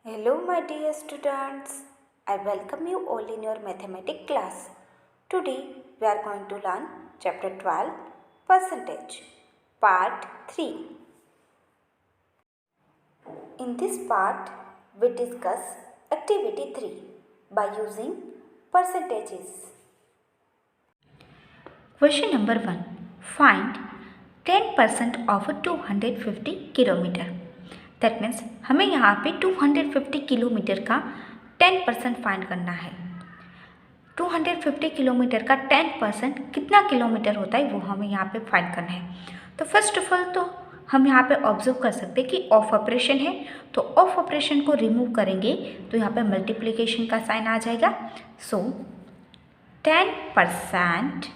Hello, my dear students. I welcome you all in your mathematics class. Today, we are going to learn chapter 12, percentage, part 3. In this part, we discuss activity 3 by using percentages. Question number 1. Find 10% of 250 kilometre. That means हमें यहाँ पे 250 kilometre का 10% find करना है. 250 kilometre का 10% कितना kilometre होता है वो हमें यहाँ पे फाइंड करना है. तो फर्स्ट ऑफ ऑल तो हम यहाँ पे ऑब्जर्व कर सकते हैं कि ऑफ ऑपरेशन है, तो ऑफ ऑपरेशन को रिमूव करेंगे तो यहाँ पे मल्टीप्लिकेशन का साइन आ जाएगा. सो 10%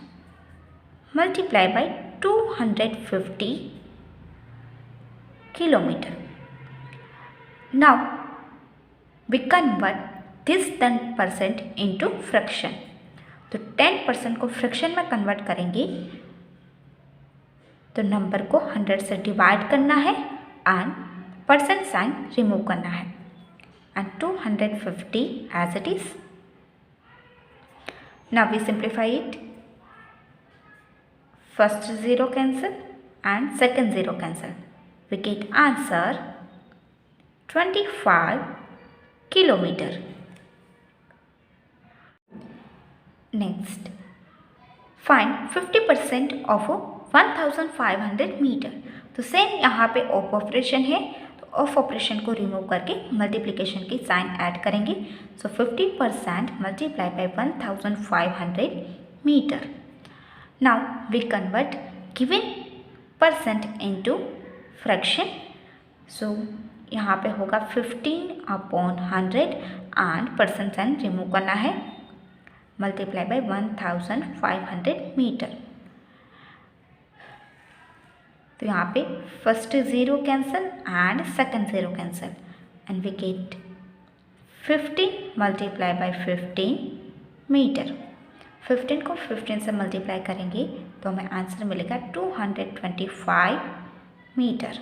multiply by 250 kilometre. Now we convert this 10% into fraction. तो 10% को फ्रैक्शन में कन्वर्ट करेंगे तो नंबर को 100 से डिवाइड करना है एंड परसेंट साइन रिमूव करना है and 250 as it is. Now we simplify it. First zero cancel and second zero cancel. We get answer 25 kilometre. Next find 50% of 1500 metre. तो सेम यहाँ पे ऑफ ऑपरेशन है, तो of operation को remove करके multiplication की साइन ऐड करेंगे. So 50% multiply by 1500 metre. Now we convert given percent into fraction. So यहाँ पे होगा 15/100 एंड परसेंट साइन रिमूव करना है, मल्टीप्लाई बाई 1500 मीटर. तो यहाँ पे first zero cancel and second zero cancel and we get 15 multiply by 15 metre. 15 को 15 से मल्टीप्लाई करेंगे तो हमें आंसर मिलेगा 225 metre.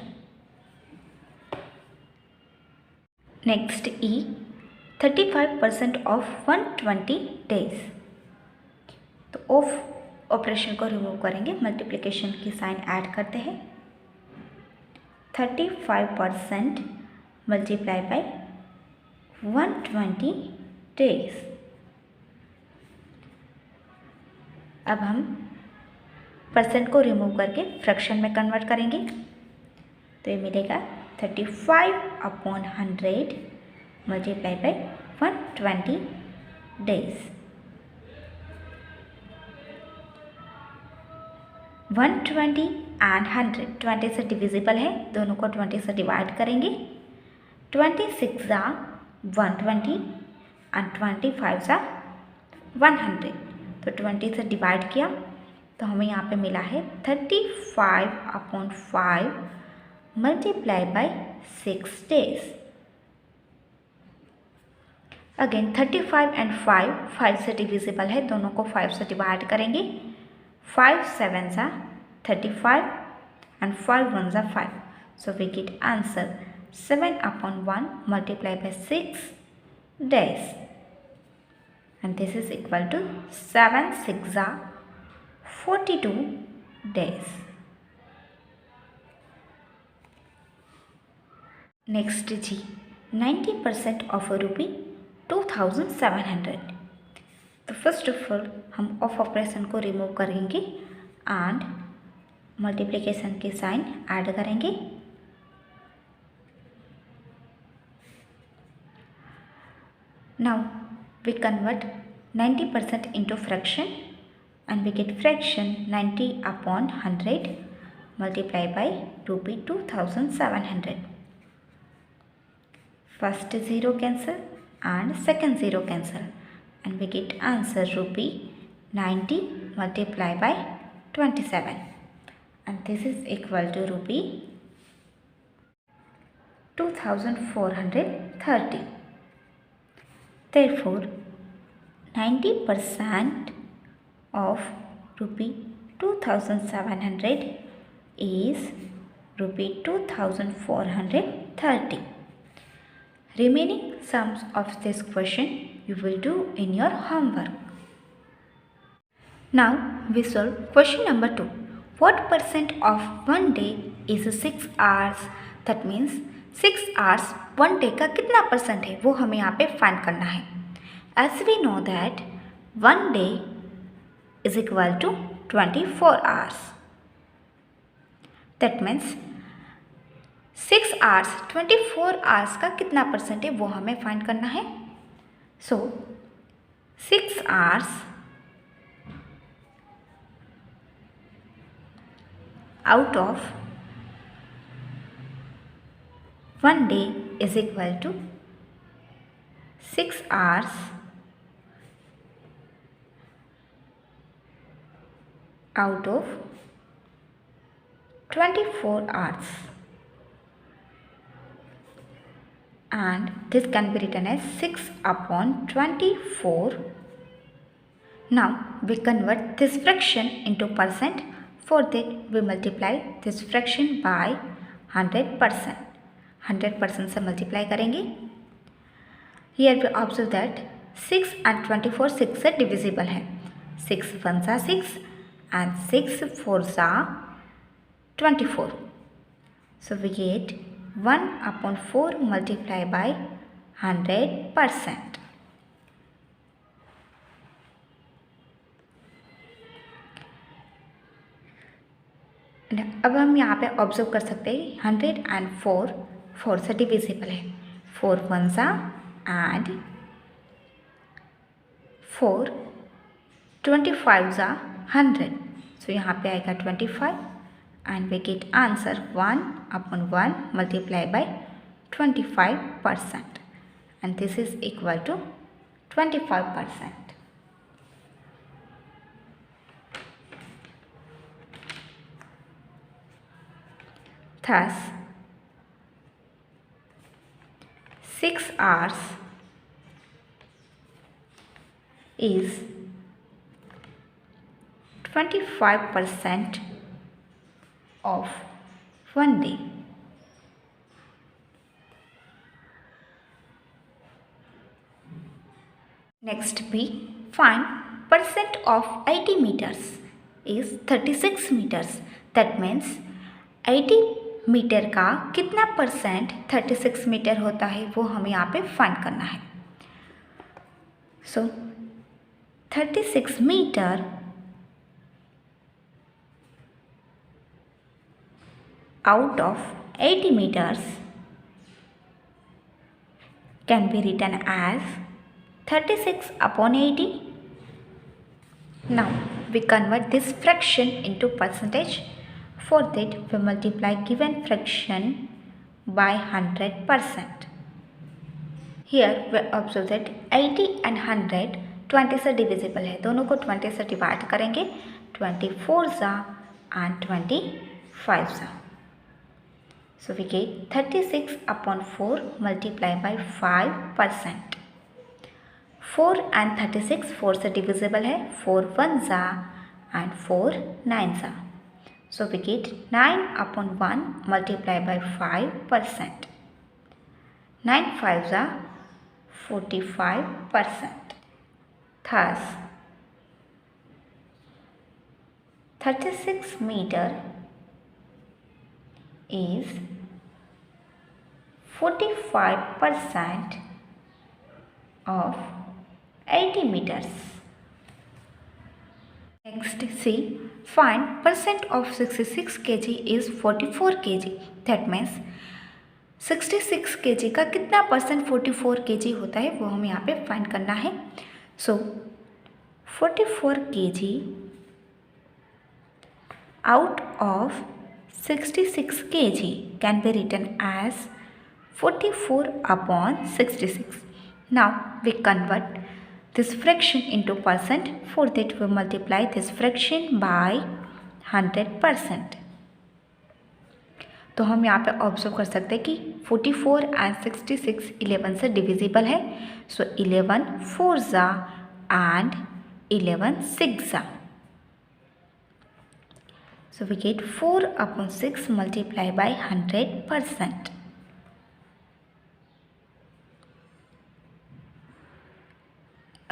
Next E 35% of 120 days. तो ऑफ ऑपरेशन को रिमूव करेंगे, मल्टीप्लिकेशन की साइन ऐड करते हैं. 35% मल्टीप्लाई बाई 120 डेज. अब हम परसेंट को रिमूव करके फ्रैक्शन में कन्वर्ट करेंगे तो ये मिलेगा 35/100 मल्टीप्लाई बाई 120 डेज. 120 एंड 100 20 से डिविजिबल है, दोनों को 20 से डिवाइड करेंगे. 26 ज़ा 120 एंड 25 ज़ा 100. तो 20 से डिवाइड किया तो हमें यहाँ पे मिला है 35/5 multiply by 6 days. Again 35 and 5 से डिविजिबल है, दोनों को 5 से डिवाइड करेंगे. 5 7 ज़ा 35 एंड 5 1 ज़ा 5. So we get answer 7/1 multiply by 6 days and this is equal to 7 6 ज़ा 42 डेज. Next ji 90% of ₹2700. तो फर्स्ट ऑफ ऑल हम ऑफ ऑपरेशन को रिमूव करेंगे एंड मल्टीप्लिकेशन की साइन ऐड करेंगे. Now we convert 90% into fraction and we get fraction 90/100 multiply by ₹2700. First zero cancel and second zero cancel and we get answer ₹90 multiplied by 27 and this is equal to ₹2430. Therefore 90% of ₹2700 is ₹2430. Remaining sums of this question you will do in your homework. Now we solve question number 2. What percent of one day is 6 hours? That means 6 hours one day का कितना percent है वो हमें यहाँ पे find करना है. As we know that one day is equal to 24 hours. That means 6 hours 24 hours का कितना परसेंट है वो हमें फाइंड करना है. So 6 hours out of one day is equal to 6 hours out of 24 hours, and this can be written as 6 upon 24. Now we convert this fraction into percent. For that we multiply this fraction by 100%. 100% से multiply करेंगे. Here we observe that 6 and 24 6 से divisible है. 6 1s are 6 and 6 4s are 24. So we get 1 upon 4 multiplied by 100%. अब हम यहाँ पे observe कर सकते हैं 104 4 से डिविजिबल है. 4 1s are and 4 25s are 100. So यहाँ पे आएगा 25 and we get answer 1 upon 1 multiplied by 25%, and this is equal to 25%. Thus 6 hours is 25% of one day. Next B, find percent of 80 meters is 36 meters. That means 80 metre का कितना percent 36 metre होता है वो हमें यहाँ पे find करना है. सो 36 metre out of 80 meters can be written as 36 upon 80. Now we convert this fraction into percentage. For that we multiply given fraction by 100%. Here we observe that 80 and 100 20 से divisible है. दोनों को 20 से divide करेंगे. 24s are and 25s are. So we get 36 upon 4 multiplied by 5%. 4 and 36 4 से divisible है. 4 1s are and 4 9s are. So we get 9 upon 1 multiplied by 5%. 9 5s are 45%. Thus 36 meter is 45% of 80 meters. Next C, find percent of 66 kg is 44 kg. That means 66 kg का कितना percent 44 kg होता है वो हमें यहाँ पे find करना है. सो 44 kg out of 66 kg can be written as 44 upon 66. Now we convert this fraction into percent. For that we multiply this fraction by 100%. तो हम यहाँ पे ऑब्जर्व कर सकते हैं कि 44 एंड 66 11 से डिविजिबल है. सो 11 4s and 11 6s. So we get 4 upon 6 multiplied by 100%.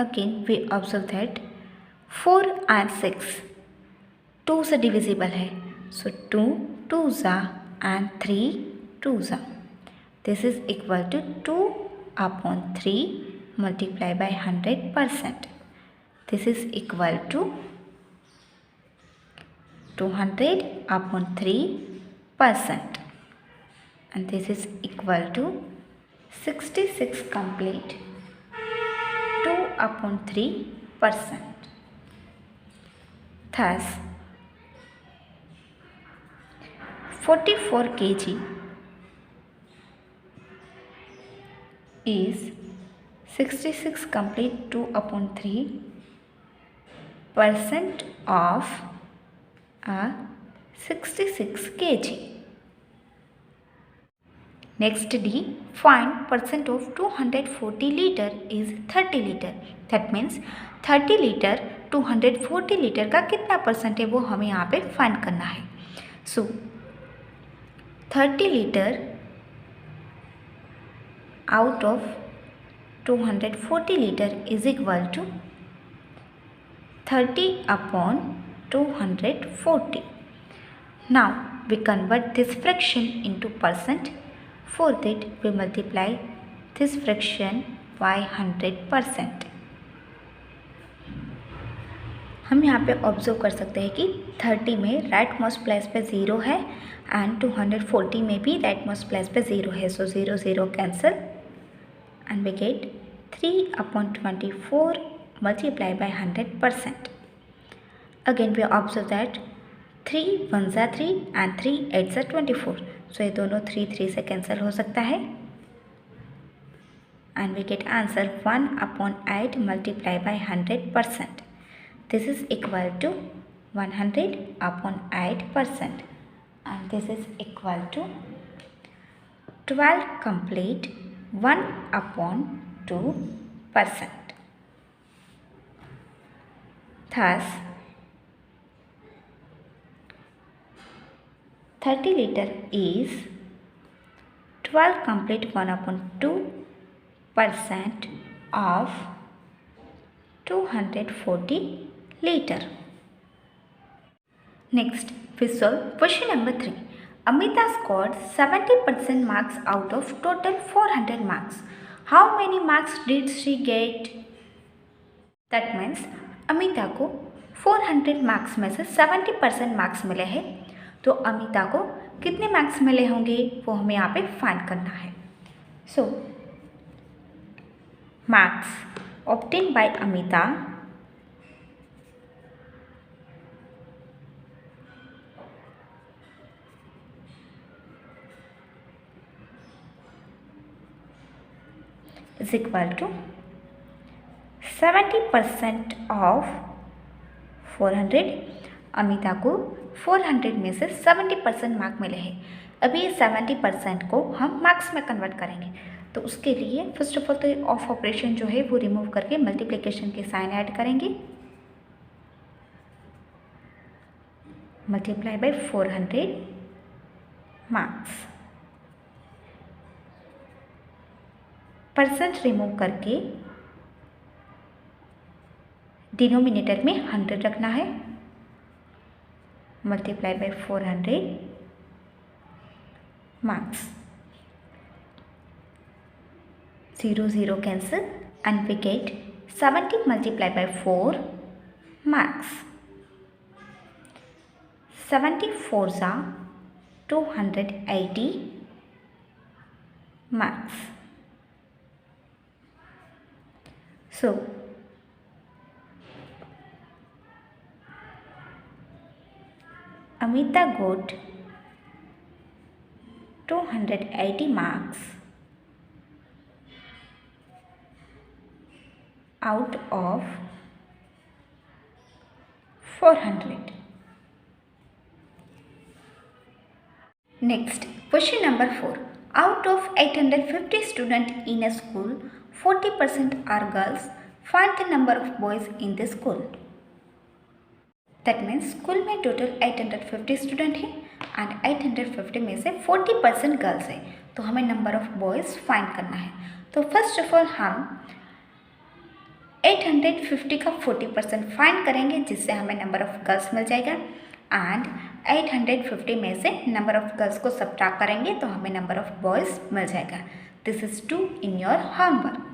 Again we observe that 4 and 6 2 से डिविजिबल है, so 2 2s and 3 2s. This is equal to 2 upon 3 multiplied by 100%. This is equal to 200 upon 3%, and this is equal to 66 complete 2 upon 3%. Thus 44 kg is 66 complete 2 upon 3% of 66 kg. Next D, find percent of 240 liter is 30 liter. That means 30 litre 240 litre का कितना percent है वो हमें यहाँ पे find करना है. So 30 litre out of 240 litre is equal to 30 upon 240. Now we convert this fraction into percent. For that we multiply this fraction by 100%. हम यहाँ पे ऑब्जर्व कर सकते हैं कि 30 में राइट मोस्ट प्लेस पे 0 है एंड 240 में भी राइट मोस्ट प्लेस पे 0 है. So 0 0 cancel and we get 3 upon 24 multiplied by 100%. Again we observe that 3 1s are 3 and 3 8s are 24. So ये दोनों 3 3 से कैंसिल हो सकता है and we get answer 1 upon 8 multiplied by 100%. This is equal to 100 upon 8% and this is equal to 12 complete 1 upon 2%. Thus 30 liter is 12 complete 1 upon 2% of 240 liter. Next we solve question number 3. Amita scored 70% marks out of total 400 marks. How many marks did she get? That means Amita को 400 marks में से 70% marks मिले हैं. तो अमिता को कितने marks मिले होंगे वो हमें यहाँ पे फाइंड करना है. So marks obtain by Amita is equal to 70% of 400. Amita को 400 में से 70% मार्क मिले हैं. अभी ये 70% को हम मार्क्स में कन्वर्ट करेंगे. तो उसके लिए फर्स्ट ऑफ ऑल तो ऑफ ऑपरेशन जो है वो रिमूव करके मल्टीप्लिकेशन के साइन ऐड करेंगे. Multiply by 400 marks. Percent remove करके डिनोमिनेटर में 100 रखना है. Multiply by 400 marks. 0 0 cancel and we get 70 multiplied by 4 marks. 74s are 280 marks. So Amita got 280 marks out of 400. Next, question number 4. Out of 850 students in a school, 40% are girls. Find the number of boys in the school. That means school में total 850 student हैं and 850 में से 40% girls है. तो हमें number of boys find करना है. तो फर्स्ट ऑफ ऑल हम 850 का 40% फाइंड करेंगे जिससे हमें नंबर ऑफ गर्ल्स मिल जाएगा एंड 850 में से नंबर ऑफ गर्ल्स को सब्ट्रैक्ट करेंगे तो हमें नंबर ऑफ बॉयज़ मिल जाएगा. This is 2 in your homework.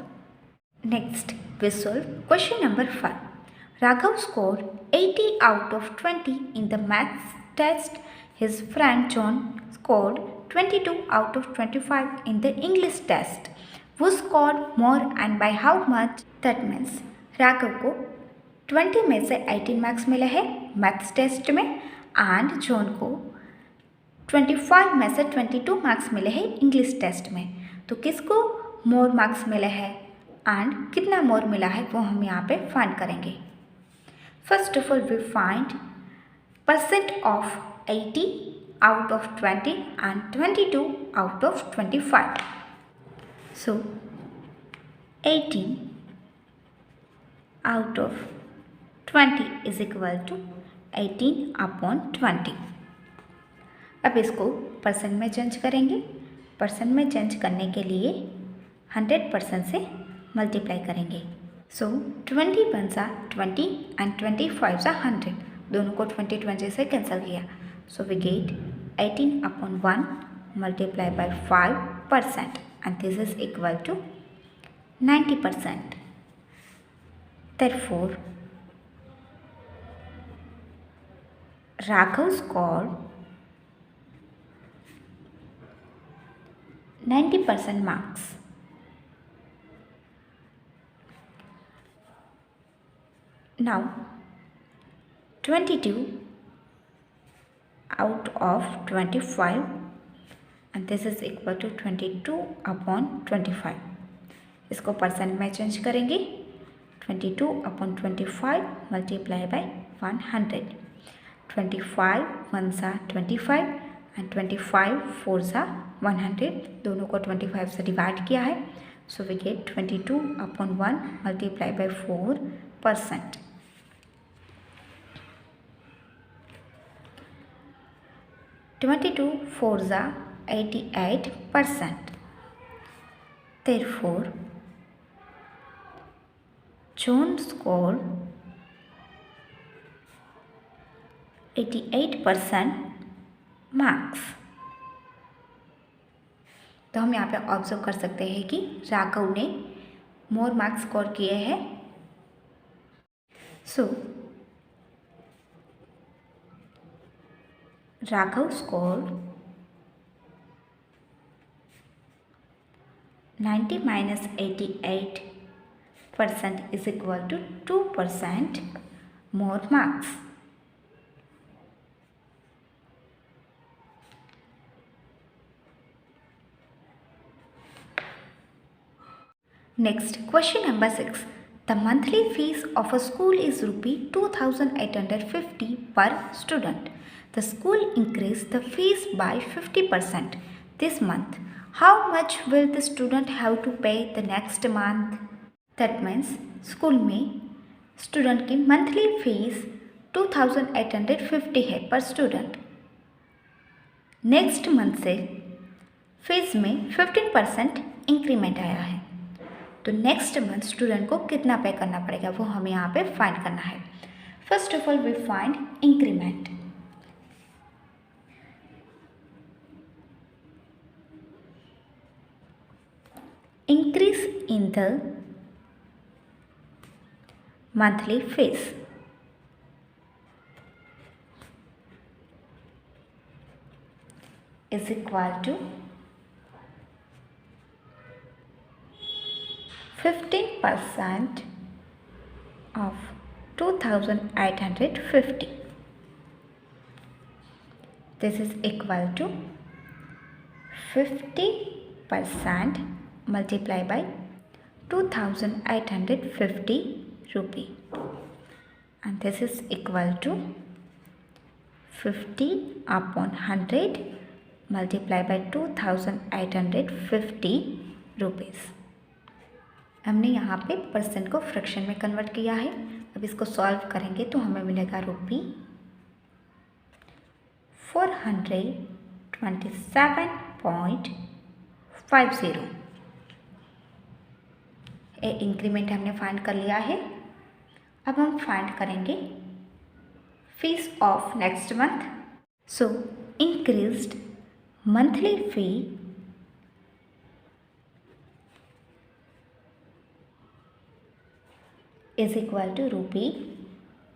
Next, we solve question number 5. Raghav scored 80 out of 20 in the maths test. His friend John scored 22 out of 25 in the English test. Who scored more and by how much? That means Raghav को 20 में से 18 marks मिले हैं maths test में and John को 25 में से 22 marks मिले हैं इंग्लिश टेस्ट में. तो किसको मोर मार्क्स मिले हैं एंड कितना मोर मिला है वो हम यहाँ पे फाइंड करेंगे. First of all we find percent of 80 out of 20 and 22 out of 25. So 18 out of 20 is equal to 18 upon 20. अब इसको परसेंट में चेंज करेंगे. परसेंट में चेंज करने के लिए 100% से मल्टीप्लाई करेंगे. सो 20 वन सा 20 एंड 25 सा 100. दोनों को 20 से कैंसिल किया. So we get 18 upon 1 multiply by 5% and this is equal to 90%. Therefore, Raghav scored 90% marks. Now 22 out of 25 and this is equal to 22 upon 25. इसको परसेंट में चेंज करेंगे. 22 upon 25 मल्टीप्लाई बाय 100. 25 वन सा 25 and 25 four सा 100. दोनों को 25 से divide किया है. So we get 22 upon 1 multiply by 4%. 22 four सा 88%. Therefore, John scored 88% marks. तो हम यहाँ पे ऑब्जर्व कर सकते हैं कि राघव ने मोर मार्क्स स्कोर किए हैं. सो Raghav scored 90 minus 88% is equal to 2% more marks. Next, question number 6. The monthly fees of a school is rupee 2,850 per student. The school increased the fees by 50% this month. How much will the student have to pay the next month? That means school में student की monthly fees 2,850 है per student. Next month से fees में 15% increment आया है. तो next month student को कितना पे करना पड़ेगा वो हमें यहाँ पे फाइंड करना है. First of all we find increment. increase in the monthly fees is equal to 15% of 2,850. This is equal to 50% multiply by 2,850 rupee and this is equal to 50 upon 100 multiply by 2,850 rupees. हमने यहाँ पे percent को fraction में convert किया है. अब इसको solve करेंगे तो हमें मिलेगा रुपी 427.50. ये इंक्रीमेंट हमने फाइंड कर लिया है। अब हम फाइंड करेंगे fees of next month. So increased monthly fee is equal to rupee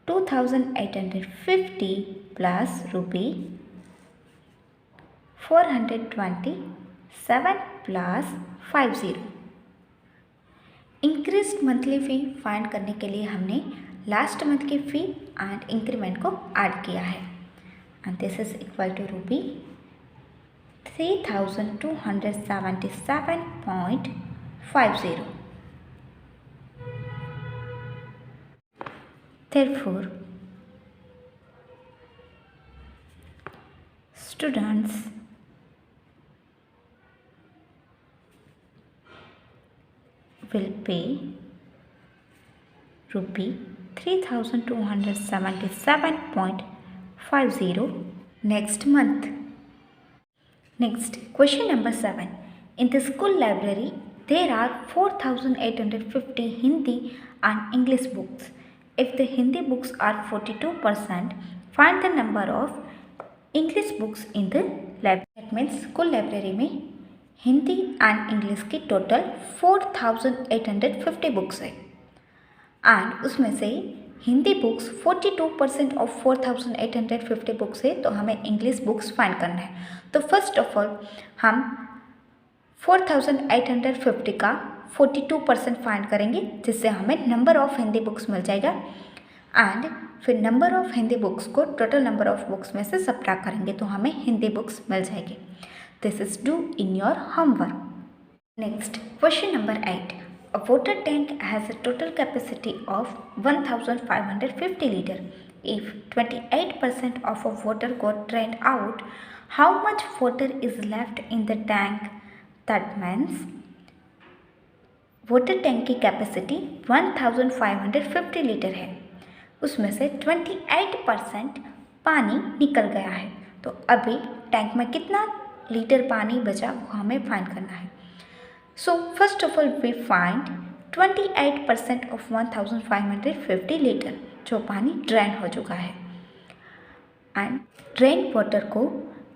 2850 plus rupee 427 plus 50। Increased monthly fee find करने के लिए हमने लास्ट मंथ की फ़ी एंड इंक्रीमेंट को ऐड किया है and this is equal to rupee 3277.50। Therefore, students will pay rupee 3277.50 next month. Next, question number 7. In the school library, there are 4850 Hindi and English books. If the Hindi books are 42%, find the number of English books in the library. That means school library में Hindi and English की total 4850 books है and उसमें से Hindi books 42% of 4850 books है, तो हमें English books find करना है। तो फर्स्ट ऑफ ऑल हम 4850 का 42% फाइंड करेंगे, जिससे हमें नंबर ऑफ हिंदी बुक्स मिल जाएगा एंड फिर नंबर ऑफ हिंदी बुक्स को टोटल नंबर ऑफ बुक्स में से सब्ट्रैक्ट करेंगे तो हमें हिंदी बुक्स मिल जाएगी। This is do in your homework. Next, question number 8. A water tank has a total capacity of 1550 liter. If 28% of water got drained out, how much water is left in the tank? That means water tank की capacity 1550 litre है, उसमें से 28% पानी निकल गया है। तो अभी टैंक में कितना लीटर पानी बचा वो हमें फाइंड करना है। So first of all we find 28% of 1550 litre, जो पानी ड्रेन हो चुका है एंड ड्रेन वाटर को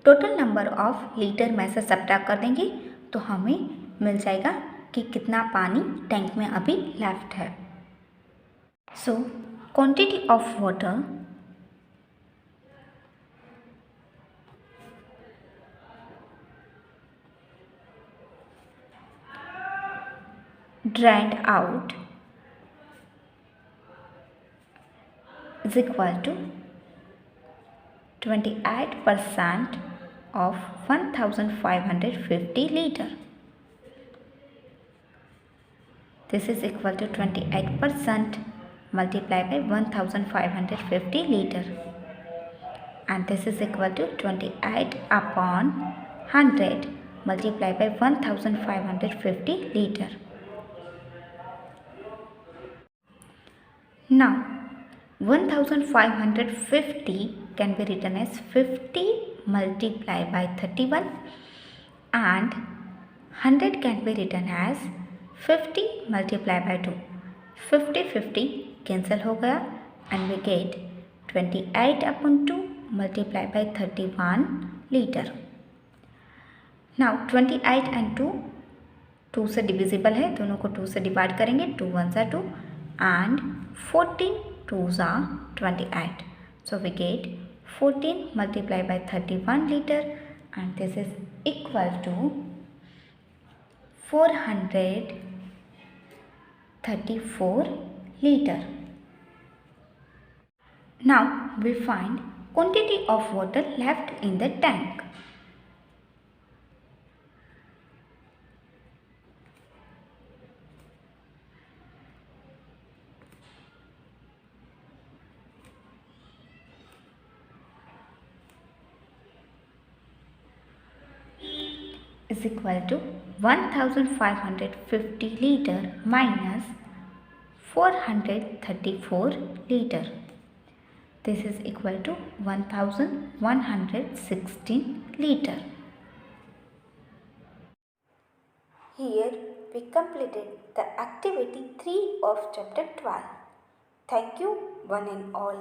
टोटल नंबर ऑफ लीटर में से सब्ट्रैक्ट कर देंगे तो हमें मिल जाएगा कि कितना पानी टैंक में अभी लेफ्ट है। So quantity of water drained out is equal to 28% of 1550 liter. This is equal to 28% multiplied by 1550 liter and this is equal to 28 upon 100 multiplied by 1550 liter. Now 1550 can be written as 50 multiplied by 31 and 100 can be written as 50 multiplied by 2. 50 cancel हो गया and we get 28 upon 2 multiplied by 31 liter. Now 28 and 2 से divisible है, दोनों को 2 से divide करेंगे, 2 1s are 2 and 14 2s are 28. So we get 14 multiplied by 31 liter and this is equal to 434 liter. Now we find quantity of water left in the tank. Is equal to 1550 liter minus 434 liter. This is equal to 1116 liter. Here we completed the activity 3 of chapter 12. Thank you one and all.